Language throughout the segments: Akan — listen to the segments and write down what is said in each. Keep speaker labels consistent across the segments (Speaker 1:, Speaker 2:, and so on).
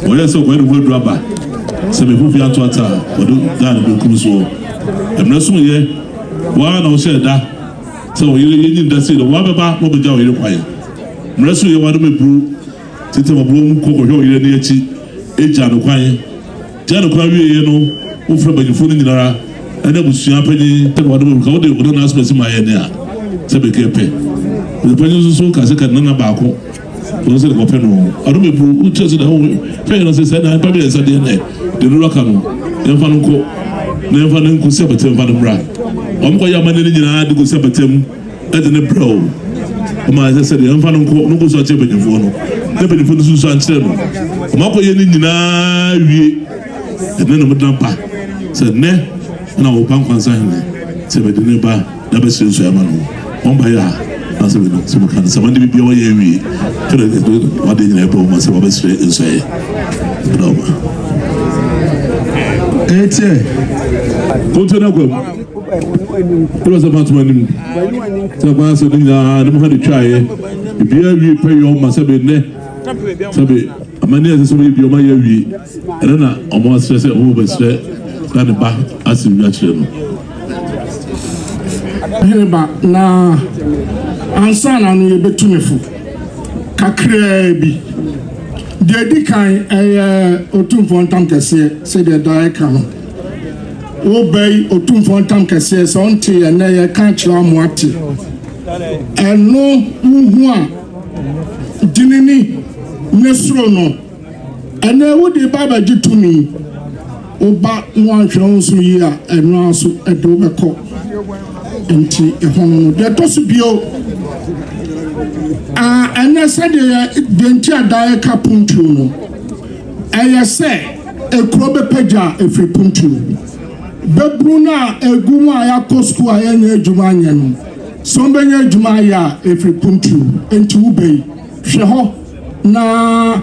Speaker 1: Oya so go do rubber. Se me fufi ato ata, odo dan be kum so. Emre so ye, wa na o she da. So o yire yin da se do wa beba mo beja o yire kwaye. Emre so ye wa do me bru. Tete mo bru mu ko ko hwe o yire na echi. Eja no kwaye. Ja no kwaye ye no, o fra bagifo ni nyinara. Ene busua panyi, te wa do me ka o de o na aspeси ma ye ne a. Se be kepe. The panyi so ka se ka na ba ko. Those are the open. I don't know who tells the home. Parents said, I probably said, the Rocano, never know, Sebatem, Bra. I'm quite a man in the go Sebatem, that's in a pro. I said, I'm found no go such a bit of one. Never the food Susan said, Mako Yenina, and then a damper said, Ne, and I will pump consign said, the neighbor, never since I am on by her. Someone to be away. What did you know? Must have straight and say, it's go to the it was about money. So, I don't have to try it. You pay your must have been there. So, a man is to be your my and then almost stress it over straight. Kind of back as you mentioned.
Speaker 2: Na ansana no yebetumefu kakra bi de dikan Otumfour ntam kese se de dai ka no wo bai Otumfour ntam kese so nte na ye kan kira amoate eno hu a dinini nesro no ene wo de baba gitumi oba no anhwe nso yi a eno aso edo beko enti ehono de tosubio ene se de enti adae ka puntu no eye se ekro bepaja efri puntu bebru na egu mu aya kosku aya nya adwuma anya no so benya adwuma ya efri puntu enti ubei hwe ho na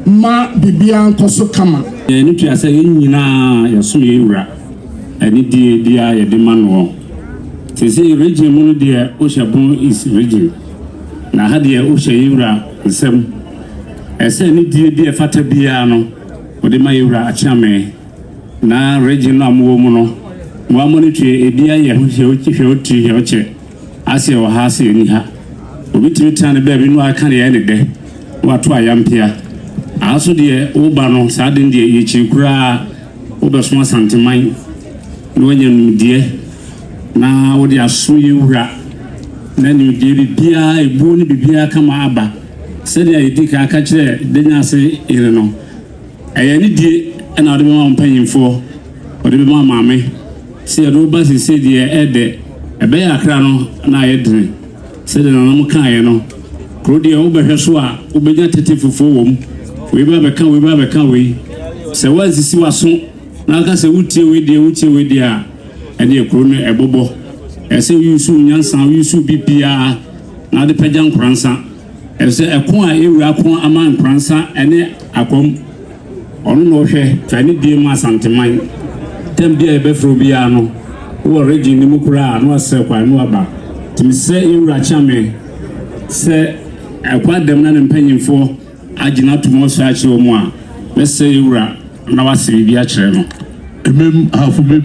Speaker 2: ma bibia nkoso kama
Speaker 3: ni tu ase nyina yaso yewura ani die dia ye de manwo tese region mu de Oshabon is region na ha de Oshayewura nsem ese ni die de fata bia no ode mayewura achame na region no amwo mu no mo amonitwe ebia ye ho hye okihwe otu hye oche ase o ha ase ni ha obitimi tane ba bi no aka ne ye ne de wato ayampia aso de uba no sade de ye chinkura obeso Asanteman no wanyam die na wodi aso yewura na ni die bibia ebu ni bibia kama aba se de ayedika aka kire de nyase ire no eye ni die na wodi ma mpanyimfo wodi be ma maame se do ba se de ede ebe ya kra no na ayedre se de na no kan ye no kro de obehwe so a obenya tete fofo wom we ba beka we se wazisi waso na aka se wutie we de a ene ekro no ebobo ese yusu nyansa yusu bibia na de pagya Nkoranza ese ekon a ewura akon ama Nkoranza ene akom onu no hwe tani die ma Asanteman tem bia ebefro bia no wo region ni mukura no ase kwa no aba timise ewura chame se akwa dem na mpanyimfo agina tumo so achi omu a mese yura na wase bi a kire no emem hafu bem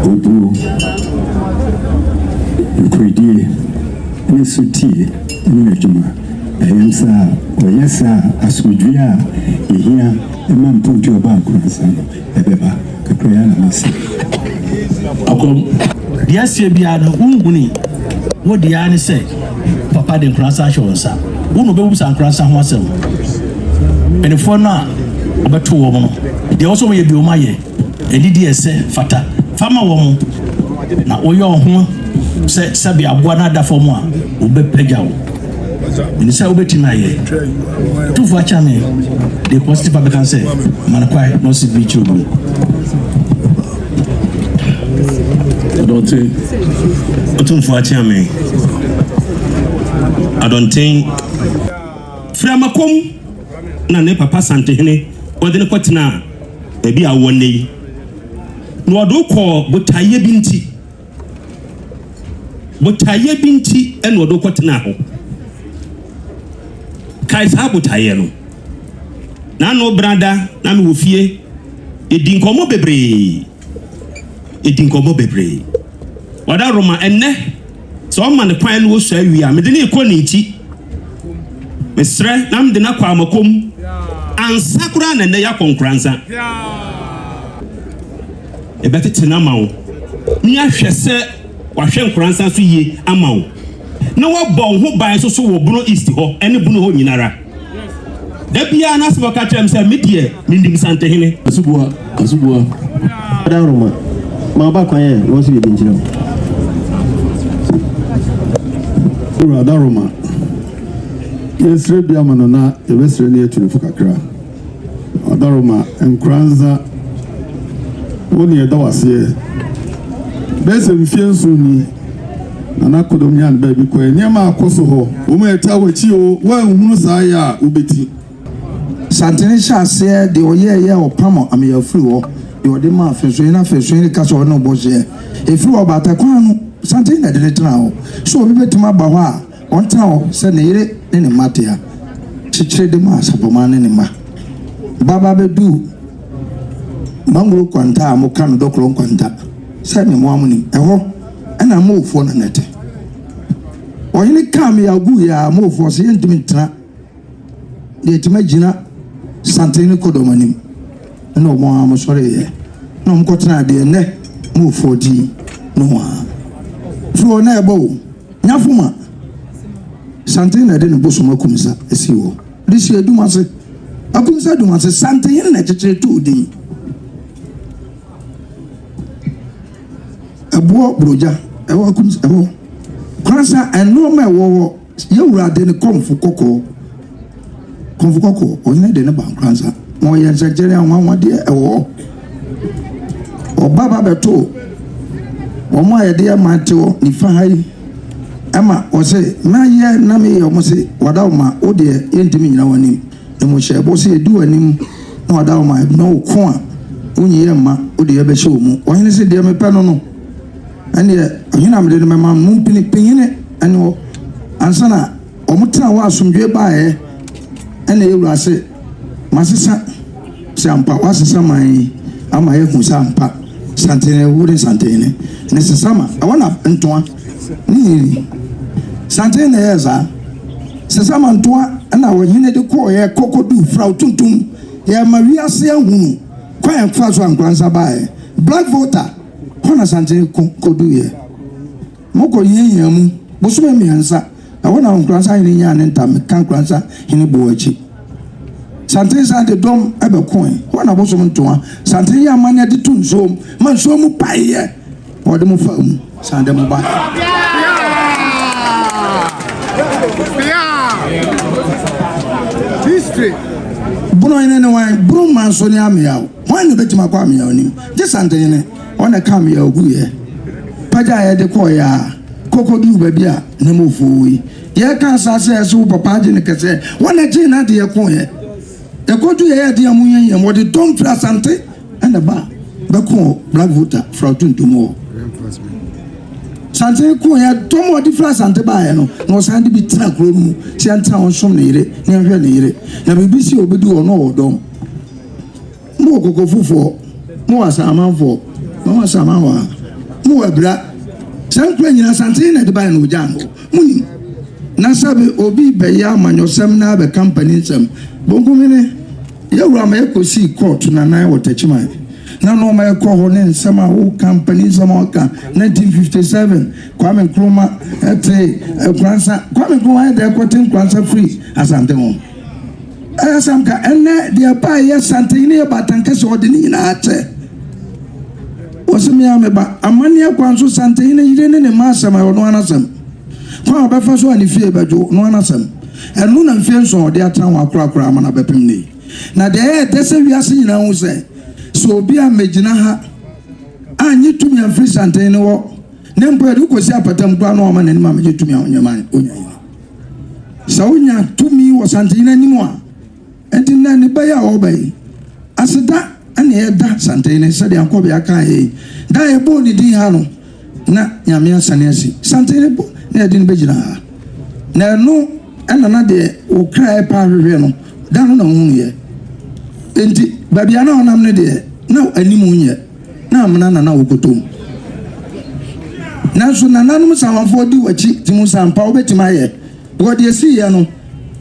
Speaker 4: obu nkwidi ni suti ni adwuma Ayamsa, Oyesa, Asudria, Ihia, Emam Punjo Nkoranza, Ebeba, Kakrayana Messi.
Speaker 5: Yes, you be an Unguni. What the Annie say? Papa de Nkoranza shows up. One of those Nkoranza himself. And the phone now, about 2 women. They also may be Omaye, a DDS, Fata, Farmer woman. Now, all your home, say, Sabi Abuana da for moi, Ube Pegao. In the Saubeti Maye, 2 for Chame, the positive public say, Manakwai, no sit be true.
Speaker 3: Otumfour Osei I don't think Framakom na ne papa Manhene ode ne kwetena ebi awone yi no odo ko botaye binti ene odo kwetena ho kai sa botaye no na no brada na me wo fie edi nkomo bebre wada roma enne so man ne kwan no wo so awi a me de ne ko ne nti mesre na me de na kwa amakom ansakura na ne ya Nkoranza ebetete na mawo ni ahwese wahwe Nkoranza so yie amawo na wo bo ho ban so wo Buno East ho ene Buno ho nyinara da bia na so ka trem se medie mindim Manhene
Speaker 4: Asubua Adaroma ma ba kwan ye wo so bi nchira Adaroma yesre bia mano na ebesre ne etunu kakra Adaroma Nkoranza woni eda wase bese mfiensu ni na kodom yan ba bi ko nyama akoso ho wo ma eta wachi o wa nhunu saa ya ubeti
Speaker 6: Santene chase de oye opamo ame afri wo de ode ma afeso na feso ni kaso no boje efri wo bata kwanu Santene na de tena ho so obi betima ba ho a on tena ho se ne yire ne matia chichire de ma saboma ne ma baba bedu mangro kwanta amuka no dokro kwanta se me mo amuni eho ana mo ofo na nete oyini kam ya gu ya mo ofo se yentimi tena de tima gina Santene kodomanim na o mo amosore ye na o mkotena de ne mo ofo di no ha fro na ebo nyafuma Santene na de ne bosoma kumisa esiwo disi edumase akumisa dumase Santene na cheche tu di ebo broja ewo akumisa ebo Nkoranza eno ma ewo yewura de ne komfu koko oyine de ne ba Nkoranza mo ye njejere anwa de ewo obaba beto omo ayede mateo ni fahai ama ose ma ye na me yo mo se wada ma o de entimi nyina wanim e mo hye bo se edu anim na wada ma no ko a unyi ye ma o de ye be hye omu oyine se de me pe no ane oyina me de me ma mu pinipine ane o ansana omutena wa asomdwe baaye ene ewura se masesa se ampa wasesa man ama ye hu se ampa Santene wuri Santene ne sesama awana ntoa ni Santene yeza sesama ntoa na wonyine de ko ye kokodu fra tuntum ye mawiase ahunu kwan fa so Nkoranza baaye black voter kona Santene kodu ye moko yenyamu bosume miansa awana Nkoranza ni nya ne ntam kan Nkoranza hini boachi Santene sa de dom ebe coin wana bosume ntoa Santene ya manya de tunzom man so mu paye ode mu fa mu sande mu ba
Speaker 2: history
Speaker 6: Buno ine ne wan Buno man so ni amia wan ne betima kwa amia onim je Santene ne ona kam ya oguye paja ya de ko ya kokodu ba bia ne mo fuwi ye kan sa se so papa je ne kese wana je na de ye ko ye e kodu ye de amunye ye mo de don fra Sante and ba ko black voter fra tuntumo Sante ko ya tomo di fra Sante ba ye no sande bi tra kro mu si antra on som ne yire ne hwe ne yire na bibisi obedu ono odom mo kokofufo mo asamanfo mo asamanwa mo abra Sankwe nyina Santene na de ba no jango muni na sabe obi be ya amanyosem na be company nsem bonkumene yewura ma ekosi court na nan wotachima na no ma ekọ ho ne nsem a wo company nsem aka 1957 Kwame Nkrumah ete Nkoranza Kwame Nkrumah de ekote Nkoranza free Asanteman ayasamka enne de ba ye santene ye batanke so de ni na ate osimi ameba amani akwanso santene yire ne masama no anasam kwa obefa so ani fie bejo no anasam enu na mfie nso de atan wa kura amana bepem ni na de dese wiase nyina hu se so obi amegina ha anyi tumi amfri santene wo ne mpo edu kosi apatam kwa no amana ni ma meje tumi onyaman onya sawunya tumi wo santene ni mo a enti na ni baya obai aseda ani eda santene se de anko bia kan e da e bo ni di ha no na nyame asane asi santene bo na de ni begina na no ana na de o kra e pa hwehwe no da no na hu ye enti babia na onam ne de na animu nye na amna na wokotom na so na nanum samanfo di wachi timu sampa obetima ye bo de si ye no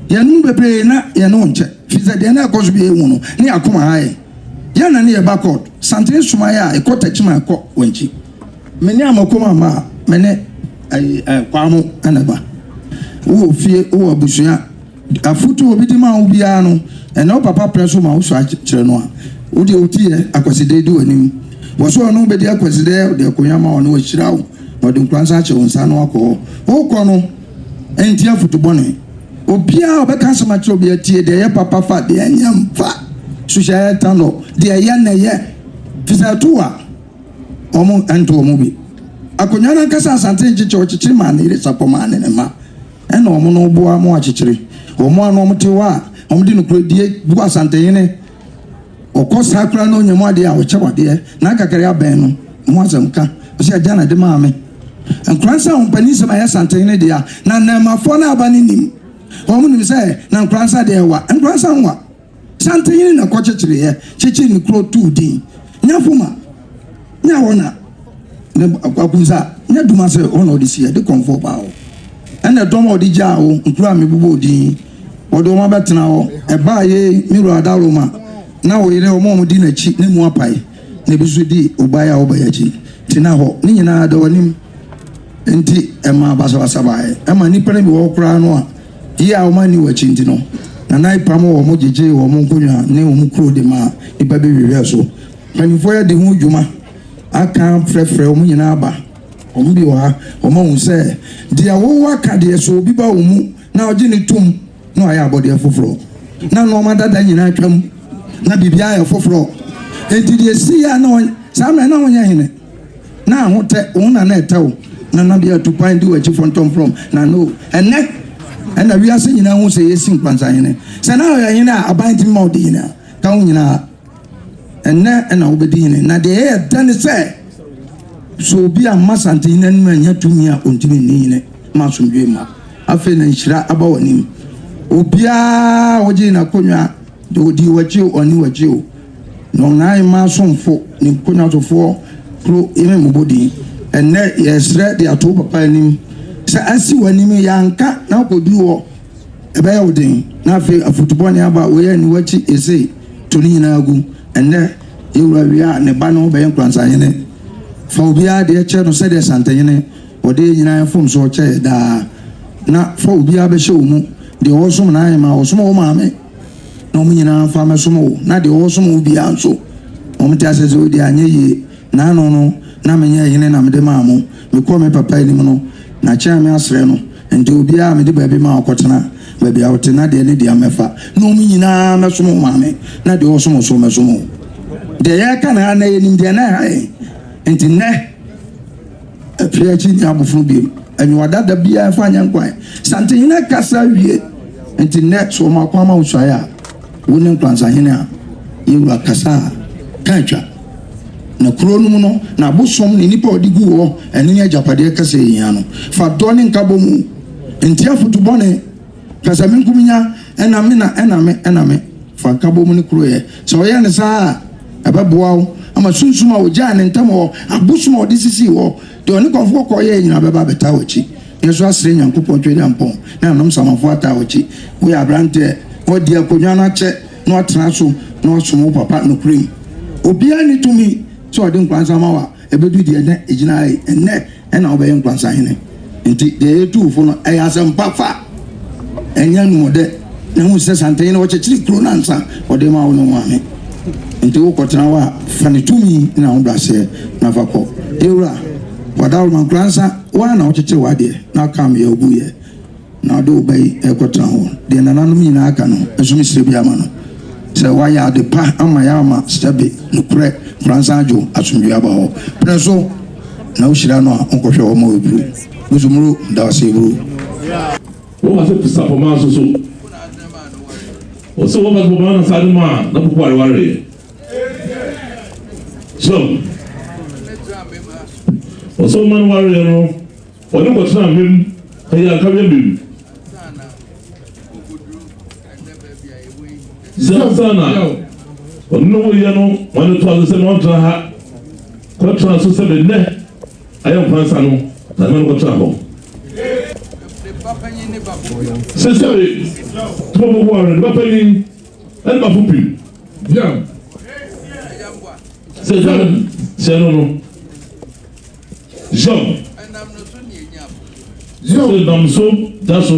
Speaker 6: ye nu bebre na ye no nche fiza de na akoso bi ewu no ne akoma hae ya na ne ye bakod santene suma ya ekotachima akọ wanchi meni amakoma ma mene kwamo anaba wo fie wo abusuya afutu obi di ma obi a no eno papa preso ma wo so akire no a wo de otie akwaside di wanim wo so no be de akwaside de akonyama wo no wo hirawo wo de Nkoranza ache wo nsa no akọ wo kọ no enti afutu bone obi a obeka sama kire obi atie de ye papa fa de anyam fa sushaya tano de ye na ye fisatuwa omo ento omo bi akonyana kasa asante nchiche ochichiri ma na ire sapoma ne ma ena omo no boa mo achichiri omo anu omo tewa omo di no krodie bu asante yene okosa kra no nyemo ade a ochewade na kakare aben no mo azamka o se aja na de ma me Nkoranza ompani se ma ya asante yene de a na na mafo na abani nim omo nim se na Nkoranza de wa Nkoranza nwa sante yene na kochichiri ye chichiri ni kro tu din nyafuma nya wona ne akunza nya duma se ono de sia de comfort ba o ene domo odi ja o nkura me bubo odi odo ma betena o e ba ye miru adaloma na o yire o mo di na chi ne mu apai ne bisu di obaya obaya chi tina ho ni nyina da wanim enti e ma basa ba e ma ni pere mi wo kura no a yi a o ma ni wachi ndi no na nai pam wo mo jeje wo mo nkonwa ne wo mu kro de ma iba be wiwe so panifo ya de hu djuma aka frefre o mu nyina aba o mu bi wa o mo hu se dia wo waka de so bi ba o mu na oje ne tum no aya abode foforo na no ma dada nyina atwam na bibia ya foforo enti de si ya na sa me na wonya hene na hote una na etewo na dia to find do achi from na no ene na wi ase nyina hu se yesi Nkoranza hene se na ya hene abanti ma odi hene ka hu nyina ene na obedi hene na de e dan se so bi a masante hene nu anya tumi a ontimi ni hene ma somdwe ma afi na nshira aba wanim obia oje na konwa de odi wachi oni wachi o no nai ma somfo ni konwa sofo pro ime mobodi ene yesre de ato papa nim sa asi wanim yanka na kodu wo ebe ya odin na afi afutuboni aba wo ya ni wachi ese to ni na agu ene yewura wia ne ba no be Nkoranza hene fa obia de eche no se de santanyene ode nyina fom so che da na fa obia be hye omu de osom na ayema osom o maame no mu nyina fa mesom na de osom obia nso omte asese odi anye yi na no na menye hene na mede maamo me ko me papa enim no na cha me asre no ente obia me de baabi ma akotena baabi awotena de ne de amefa no mu nyina mesom o maame na de osom so mesom de ya kana na yenim de na hai enti ne afiachi ni abofo bi enyi wadada bia fanya nkwan sante hina kasa wie enti ne so makwama usaya woni Nkoranza hina a yewu kasa kancha na kronu mu no na abosom ni nipa odigu wo eni ajapade kasa yian no fa doni nkabomu enti afutubone kasa menkuminya ename fa nkabomu ni kro ye so ye ne sa ababoa ama sunsuma o ja ne ntam o abusuma o disisi o de oni konfo ko ye nyina beba beta wachi yeso asre nyankopon twede ampon na nom samafo ata ochi we abrante odi akonwa na che na otena so na osomo papa no krim obia ni tumi so odi nkwansa ma wa ebedu de ene ejina ai enne ena obeye nkwansa hene nti de etufo no ayasem pafa enya no de na hu se sante na wo chechiri kro na nsa odi ma wo no wane nti wo kotena wa fani tumi na wo brase na fakọ ewura wadawo Nkoranza wana wo chechiri wade na kam ye ogu ye na do obey ekotena ho de nananum nyina aka no esumi sire bia ma no se waya de pa ama ya ama stabe nukure Nkoranza ajo asumdua ba ho preso na ushira no onkohwe wo ma obru musumuru da wasebru
Speaker 1: wo ma se pisa po ma so o so wo ma po ma na sa ma na po kware ware so o so man ware no o ni ko tna mem ya ka mem sana onu ya no wani to se no tra ha ko tra so se be ne ayo kwansa no na man ko tra ho se se to mo ware ba pani en ba fupi bien se dan se no Jean se dam so da so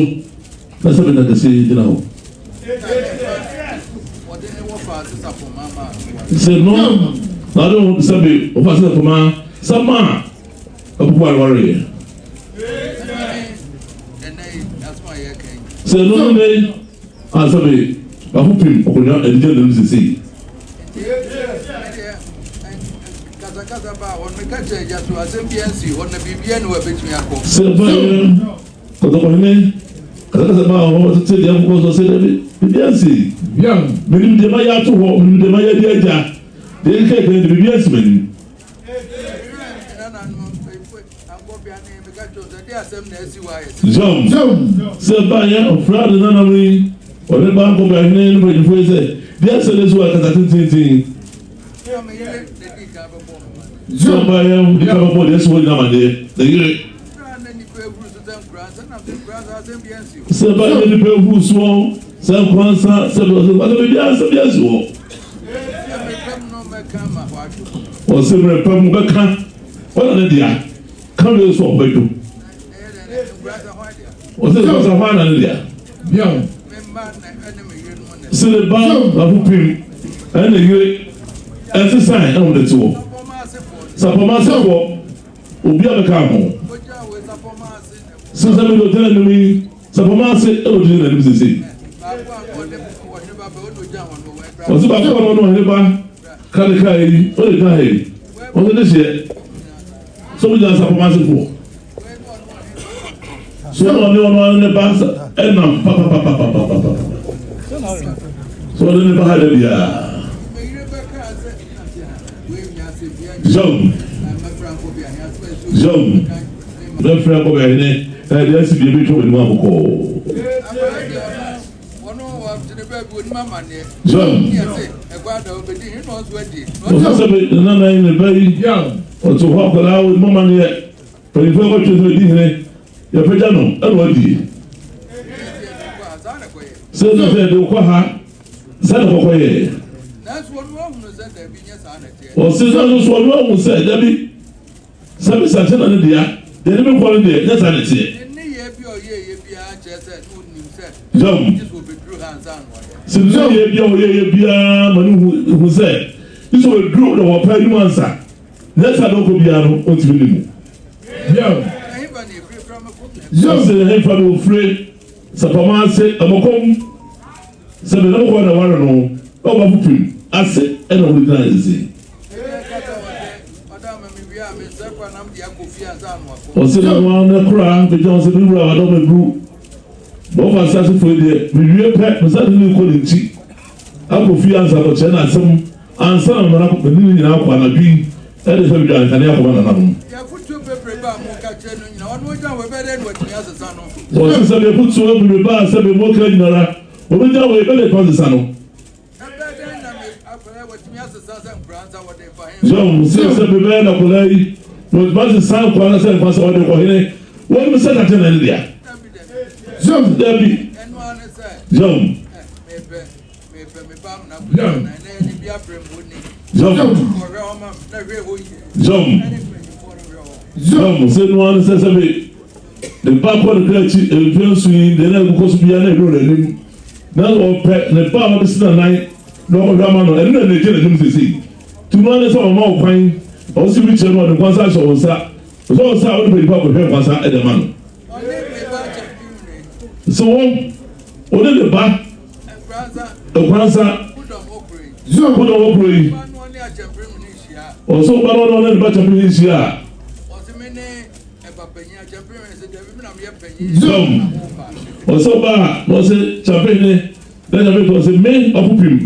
Speaker 1: na se be na de se dina ho se no na do sabe o fa se toma sama o po ware se no ne a sabe ba hupim o ko na e de no se se kaza ba on me ka che ja so asem Piesie on na bibia no abetumi akọ se ba ko to ko ne kaza ba o se de ko so se de Piesie bien menim de ma ya to ho menim de ma ya di aja de ke ke de Piesie menim se ba ya o fra de na mi o le ba ko ba ne no be fo se Piesie le so ka ta tin so ba ya u di ka bo de so na ma de yire se ba ya ni pe hu so se Nkoranza se lo ba de bia se bia so o se bre pa mu ba kan o na dia kan le so ba do o se ko sa fa na dia bien se le ba la fu pim ene yire ese sai na o de to sapoma se ko obi abeka ho se se me do tele no mi sapoma se e o di na ni se o se ba ko no he ba kale kai o le kai o de se so mi da sapoma se ko so no ne ba e na pa so ne ba ha de ya Jean, le frère Bobene, elle est si bien tout le monde encore. Jean, on s'appelle Nana in the bay, on se voit là où le moment est. Il faut que tu te dises, il y a pas de nom, elle va dire. C'est le fait de quoi, ça ne va pas y o se no so lo mu se da bi sabi sa tena ne dia de ne me kwalo de ne sa ne tie ne ye bi o ye bi a che se no nim se jom so bedru hansa no se ye bi o ye bi a manu hu se so bedru do wo pa ni mansa ne sa do ko bi a no o ti bi mu jom se he fa do free sa pa ma se amokom se be no ko na waro no o ba fu ase e no hu kan ese o se no na kura be jo se bi wura wa do be bru bo fa sa se fo de bi wie pe mo sa ni ko ni ti akofi ansa ko che na asem ansa na na ko ni ni na ko na bi e de se bi an kan ya ko na na no ya futu pepe ba mo ka che no nyina ono ja we be de no ti asesa no o se be futu be ba se be mo ka nyina ra o be ja we be de ko asesa no Jean, se bebe na kulai, no basi sana kwa na se kwa sawa de kwa hine, What was said at the end there? Jump, Debbie. Jump. Jump, said one says a bit. The back of the country, and the swing, the never goes to be an egg. Now, all pet, the power of the night, no Ramano, and then they tell him to see. To know some more fine, also which one the ones I saw was that. Was all sound to be popular was at the man. So, what is the back? The Kwanzaa, put on Opry. Also, but on the batch of Piesie. Also, was it champagne? Then it was a man of him.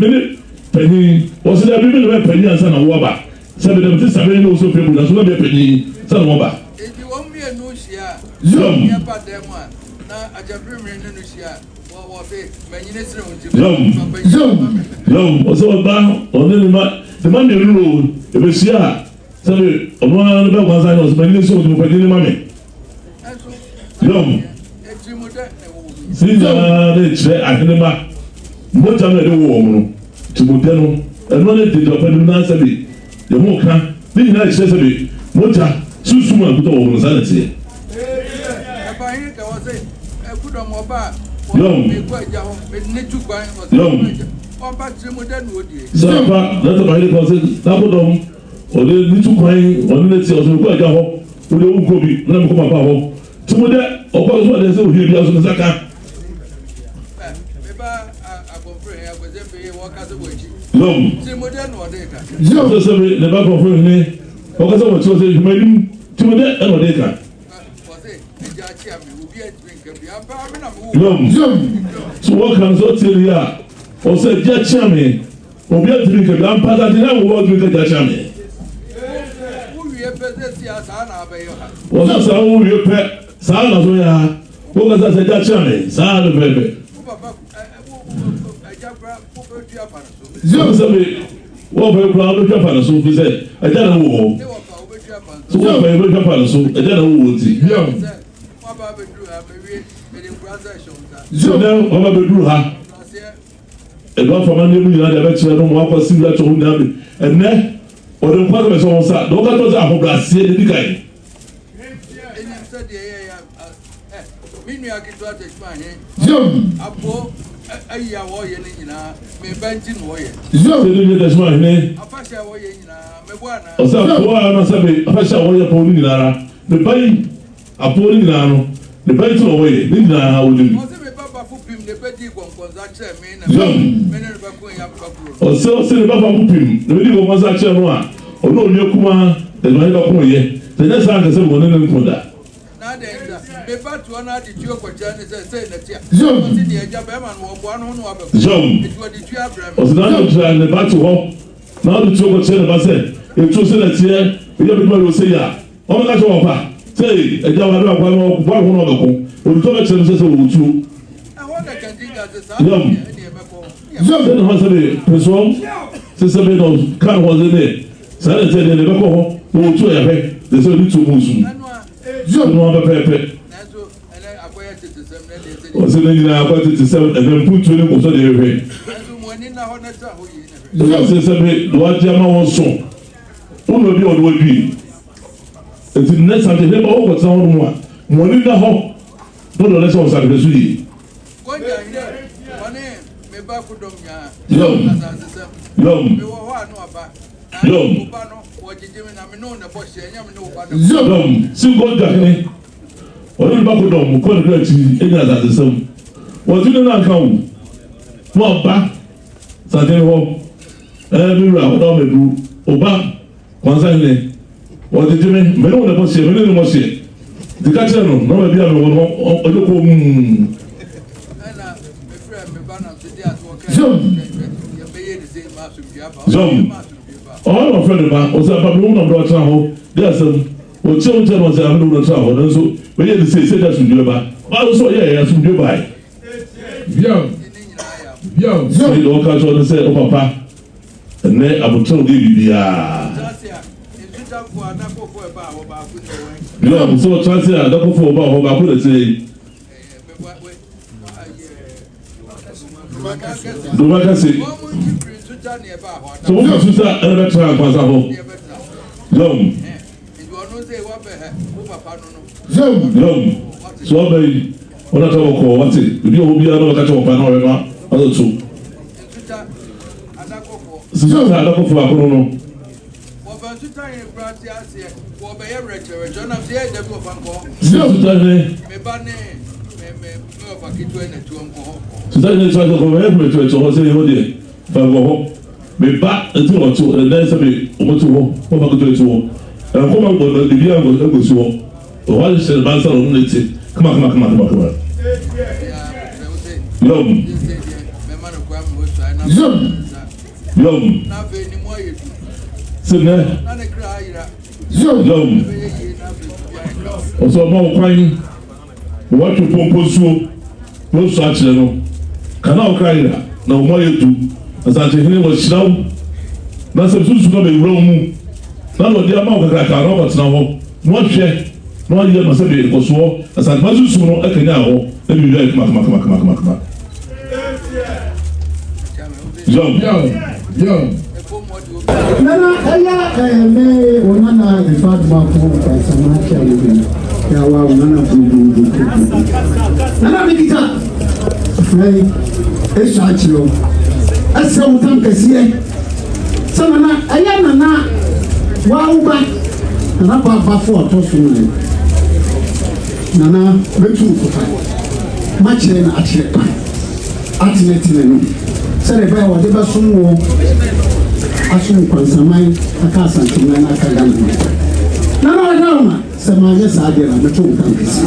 Speaker 1: Penny was it a women of penny and son of Waba? Some of them just have also people that's not a penny, son of Waba.
Speaker 7: If you want me a new share, about them one. Now, I just bring in the share. What was it?
Speaker 1: Yum, was all about on the Monday rule. It was here. So, one of the ones I was many so to pay money. Yum. See, I can never. What I'm the woman to Mutano, and one of the Nasabi. The more can be nice, Sabi. Mota, Susuma, put over sanity. So, that's why they call it Tabodom, or the little coin, or let's say, or the Gaho, who don't go be, let me come about. To that, of course, what they say, he'll be out of the Zaka. So, the back of me, because I was so saying, you made him to that and what they can. So, what comes out till here? Or say, Jachami, or be a drink of grandpa, I didn't want to drink a Jachami. Well, that's how you pet. Sana so ya ko ga sa ja chame sa le bebe zo sabe wo be kula do jafa na so fi se e ja na wo so wo be jafa na so e ja na wo ti zo na o ba be duru ha e do fa ma ne mu ya da be chere no mo akwa si ya cho hu na be enne o de kwa be so sa do ka to za ho brasie de dikai
Speaker 7: Apo ayi awo ye ni nyina me banti no ye
Speaker 1: zo de ni das ma ne
Speaker 7: afasha wo ye nyina me bwana
Speaker 1: o sa ko ana sabe afasha wo ye ko ni nyina me bai apo ni nyina no me bai to wo ye ni nyina wo ni
Speaker 7: o se me baba fu pim de pedi gonkonza che me na me ne ba ko ya papuro
Speaker 1: o se me baba fu pim de pedi gonkonza che no a o no ni kuma de no ba ko ye de na sa ka se mo ne ko da
Speaker 7: na de me ba to na di tuo kwa jani se na tia o se de eja be ma no obo anu no abe ko e tuo di tua abram
Speaker 1: o se na no try ne ba to ho na di tuo kwa che na ba se e tuo se na tie e ya be do se ya o ma ka so pa se eja wa do kwa no kwa ho no be ko o di to be che se se o tu
Speaker 7: e ho da kan dinga se sa e de me ko
Speaker 1: se no se be person se be no kan ho se ne sa ne se ne be ko ho o tu ya be de se di tu musu no ba pepe o se ne nyina akwa tete se e putu ne ko so de ewe so se be do ajama won so o no bi o do bi e ti ne sa de ne ba o ko san won mu a mo ni da ho no do le so sa de su yi
Speaker 7: ko ja ire woni me ba ku dom nya me wo ho anu aba ko ba no wo jijimi na me no na bo she nya me no ba
Speaker 1: no si go ja ni wọ́n bá kó dọ̀ mú kó ní kílẹ̀ tí ẹ̀yìn àtàtì sẹ́mu wọ́n ti ní náà kàn wù wọ́n bá sàtẹ́ wọ́ ẹ̀ẹ́dì rà ọ̀dọ́ ọmọ ẹ̀dù ọba kọ́nsá yìí wọ́n ti jẹ́mi mẹ́rin wọn lè bọ́ sí ẹ̀ mẹ́rin ni mo ṣe ti ká kyerẹ́ nù nọ́ọ̀mù ẹ̀bí àmì wọn ọjọ́ kó mú un. zom ọ̀hún ọ̀fẹ́ nípa ọ̀sẹ̀ àpapọ̀ wọn nàbọ̀ ọ̀tún àhọ́ bí àṣẹ o tí o tẹ wọn sẹ àmì wọn tún àwọn ọdún so wọ́n yẹ ẹsẹ ẹsẹ ẹdá sùnjúwe bá wọ́n sọ yẹ ẹ̀yà sùnjúwe bá yìí. sọ yìí lọ́wọ́ ká sọ ọdún sẹ ọ papa ẹnẹ àbùtọ́ òde bìbí yá. Yo, so transit a double for about how I put it say. Do what I say. So what you say? Another time pass a home. Yum. So baby, what I talk about what's it? You will be able to catch up and all other two. So I don't for a chrono. Today, try to go every church or say, oh dear, but go home. Be back until or two, and then say, over to walk, over to walk. And come on, the year will go to walk. Why is the master of unity? Come on. Yum. Sit there. Yum. Also, more crying. What to propose to? No such level. Cannot cry that. No more you do. As I say, he was slow. That's a suit to be wrong. None of the amount of that are Roberts now. No share. No idea must be for so. As I must soon, I can now. Let me very come. Yo.
Speaker 8: Nana, aya me wonana ifad ma ko sama chali ya wa wonana bubu. Nana bikita. Hey, esa chilo. Asa utam kesiye. Sama aya nana wa uba. Nana Baffoe to sunu. Nana betu kufa. Mache na achepa. Atinetine no. Sere ba wa de ba sunwo. Asun Nkoranza aka Asanteman aka Manhene. Na semanye saade na meto utamkesi.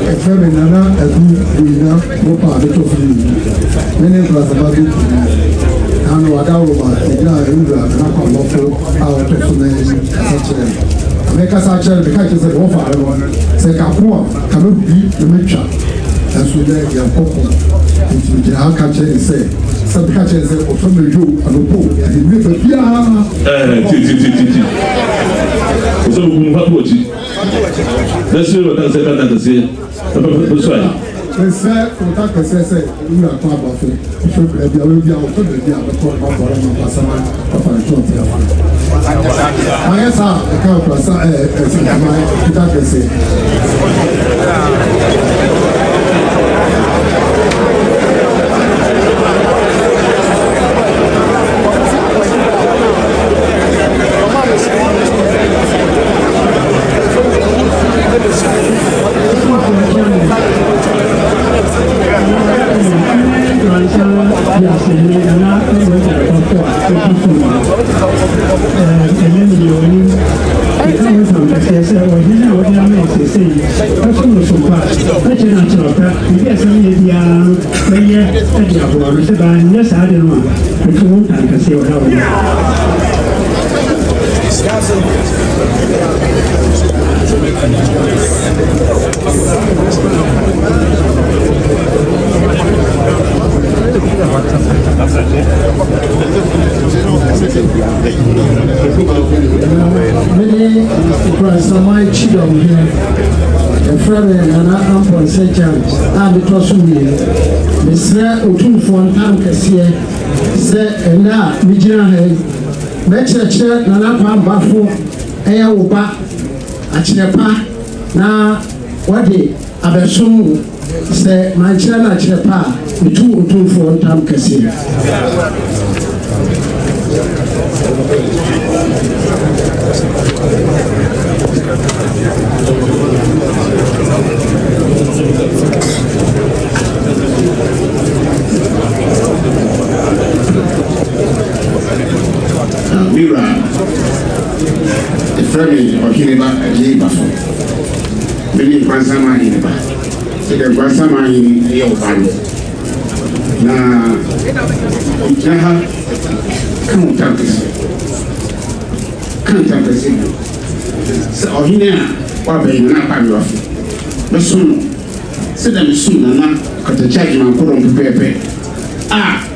Speaker 4: Efebe nana edu wina mopa abeto fili. Mene Nkoranza babi. Ano wadawo ba ejina ewura na kwa mofo a wato so na Asanteman. Ameka sa chere be ka chese wo fa re se ka ko ka no bi na metwa. Aso de ya kokko. Nti je aka chere se be ka chere se o so mejo anopo e mi be bia.
Speaker 1: Ti. So we move forward. Let's see what I say.
Speaker 4: Ese kota kese ura kwa Baffoe so ebi awe bia o to de bia ko ba bora ma pasama papa to ti afa ayesa e ka plasa se ma kita kese Otumfour Osei se na mijina he mecheche na Kwame Baffoe eya woba achirepa na wade abesom se manchira na achirepa mitu Otumfour Osei
Speaker 9: Mira, the Kwame Baffoe.
Speaker 8: sɛ dɛ Nkoranza yɛ ɔba no na gyina ha ka wo tam kɛse sɛ ɔhene a wabɛyi na apamewafo bɛsom no sɛ dɛ mesom nana kɔtakyɛ adwumankɔdɔm pɛpɛɛpɛ a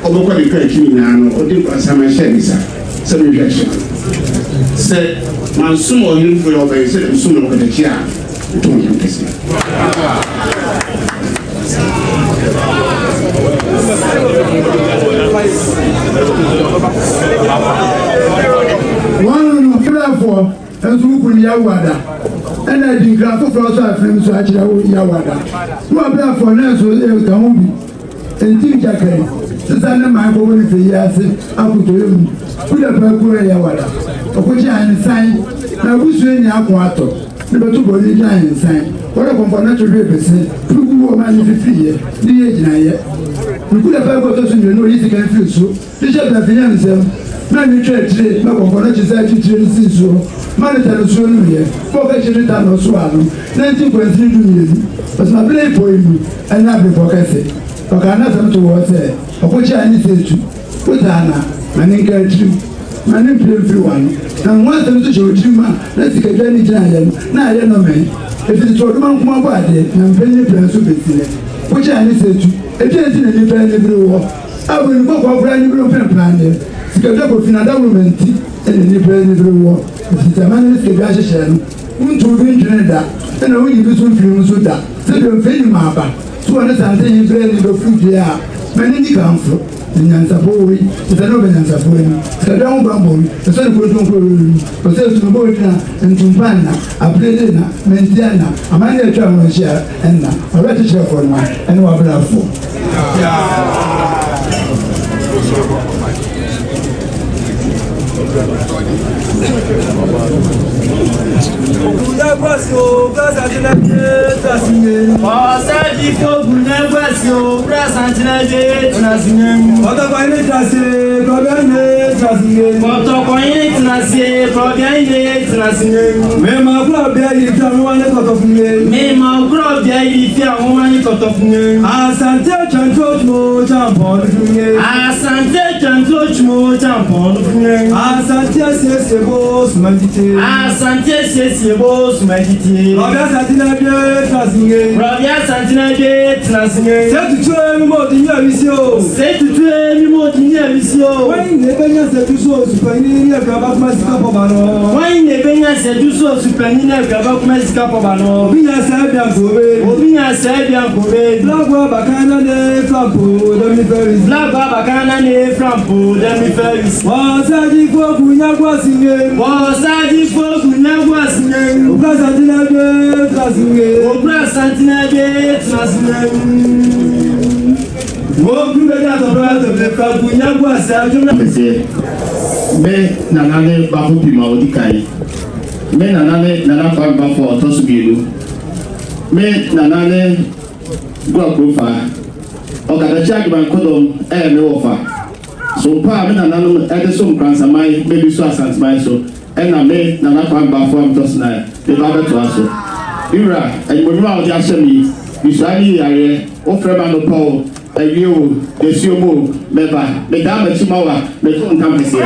Speaker 8: ɔbɛkɔ ne kra akyi nyinaa no ɔde Nkoranza hyɛ ne sa sɛ mehwɛ hyɛ sɛ mansom ɔhene mfo yɛ ɔbɛyi sɛ dɛ mesom no kɔtakyɛ a metom ɔhene kɛse
Speaker 9: one of the and who could Yawada, and I think Graph of Rosa Frames to actually Yawada. Who are there for Nurse will come and think Jackie. The son of my boy is a yes, I put to him. Put up a poor Yawada, of which I am sign. Now, who's in Yaquato? Number 2 body giant sign. What a component to represent, who woman is free, the age I yet. We could have got us in the no easy can feel so. They shall have financed. Many trade, my component is actually trade so. Manhene so no here. For catching it and also 19.3 million. But my play for you and not before Cassie. But I not come to what say. Of which I need to put Anna, my name can you. My name play free one. And once I'm to show you, let's get any giant. Now I don't know me. If it's for the monk, my body, and penny plans to be seen. Which I need to. If you ain't in any war, I will go for brand new plan there. Because that will finish that woman and the president war. The man is the Gashan, to be Trinidad, and only you do film so that. So you're feeling Mapa. 200 you play the food there. Many come from the Yansapoi, the Novan Yansapoi, the Down Bumble, the Sun Possessed to Boyna and Tumpana, a Predina, Mentiana, a man travel share, and a better share for one, and what
Speaker 10: Asante sesiebos medite. Robia Santina de Trasine. Robia Santina de Trasine. C'est tout le monde qui a visio. C'est tout le monde qui a visio. Oui, ne baigne c'est tout ça super ni grava comme ça pour ballon. Oui, ne baigne c'est tout ça super ni grava comme ça pour ballon. Binya c'est bien gobe. Binya c'est bien gobe. Blagwa bakana ne flampo demi feris. Blagwa bakana ne flampo demi feris. Wa sa di ko kunya kwa singe. Wa sa di ko kunya kwa singe. Obra santina de Trasine. Obra santina de Trasine.
Speaker 3: Me nanane Baffoe pima odikai. Me nanane nana Kwame Baffoe otosubielu. Me nanane Gwakofa. Okadachi adwumankɔdɔm me wofa. So pa me nanano ɛde so Nkoranza maybe so Asanteman so. Ɛna me nana Kwame Baffoe amtosna me ba beto aso. Ira anyimonyuma odi ahyɛ me. Bisani yare ofrema no Paul ayo desiomo meba me da ma chimawa me to ntam pese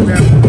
Speaker 9: Yeah.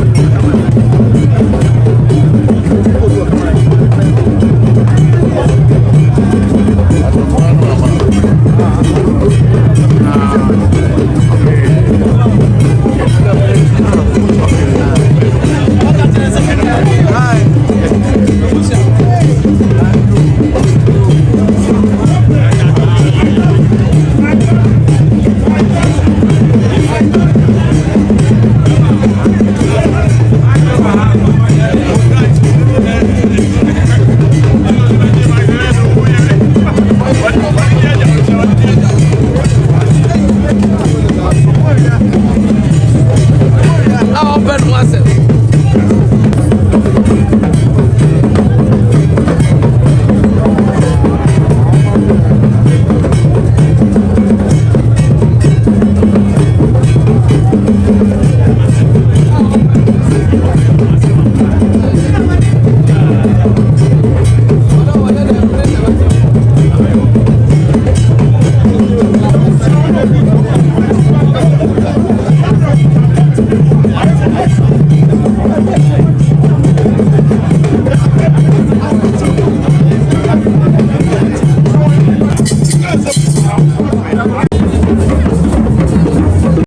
Speaker 11: Thank you.